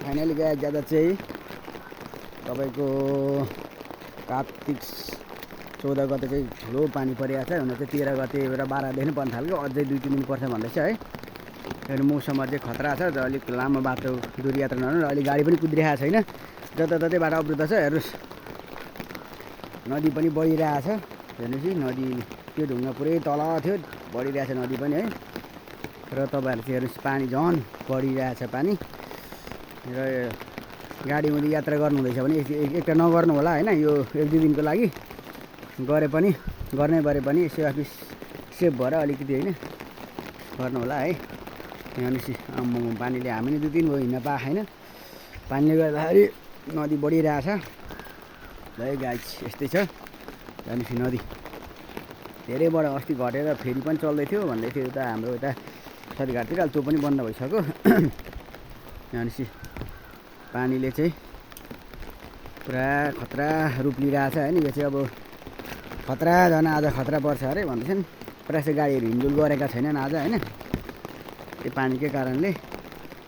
Finally guys ज्यादा चाहिँ तपाईको कार्तिक 14 गते चाहिँ ठुलो पानी परिरहेको छ। हुन चाहिँ 13 गते र 12 देखि पर्न थाल्यो, अझै 2-3 दिन पर्छ भन्दैछ है। यो मौसम अझै खतरा छ, अलिक लामो बाटो दूरी यात्रा नगर्नु। अहिले गाडी पनि कुदिरहेको छैन, जताततै बाटो अवरुद्ध छ। हेर्नुस् नदी पनि बढिरहेको छ। हेर्नुस् नदी त्यो ढुङ्गा पुरै तल थियो, बढिरहेको छ नदी पनि है। र तपाईहरु चाहिँ हेर्नुस् पानी झन बढिरहेको छ पानी। र गाडी मुनि यात्रा गर्नु हुँदैछ भने एकटा नगर्नु होला हैन। यो 1-2 दिनको लागि गरे पनि गर्नै परे पनि यसो आफू सेफ भएर अलिकति हैन गर्नु होला है। हेर्नुस् आम्मम पानीले हामी नि 2 दिन भयो हिँड्न पाएको छैन, पानीले गर्दाखेरि नदी बढिरहेछ। है गाइस यस्तै छ। हेर्नुस् नदी धेरै बढ अस्ति घटेर फेरि पनि चल्दै थियो भन्दै थियो। उता हाम्रो उता सदीघाटतिर त्यो पनि बन्द भइसक्यो। हेर्नुस् पानीले चाहिँ पुरा खतरा रूप लिइरहेछ हैन। यो चाहिँ अब खतरा झन् आज खतरा पर्छ अरे भन्दैछन्। प्रायः चाहिँ गाडीहरू हिँडडुल गरेका छैनन् आज हैन, त्यो पानीकै कारणले।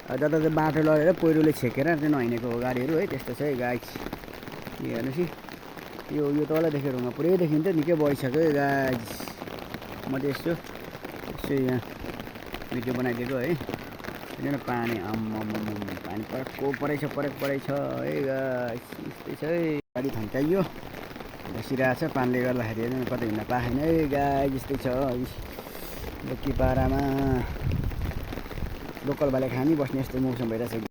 जता बाटो लगेर पहिरोले छेकेर चाहिँ नहिँडेको हो गाडीहरू है। त्यस्तो छ है गाइस। हेर्नुस् यो तलदेखि ढुङ्गा पुरै देखिन्छ, निकै बढिसक्यो गाइस। म चाहिँ यसो यहाँ भिडियो बनाइदिएको है। किन पानी आम्मम पानी परेछ है गाइस। यस्तै छ है, गाडी थन्काइयो बसिरहेछ पानीले गर्दाखेरि। हेर्नु कतै हिँड्न पाएको छैन है गाइस। यस्तै छ लोकी पारामा लोकल भाले खानी बस्ने यस्तो मौसम भइरहेछ।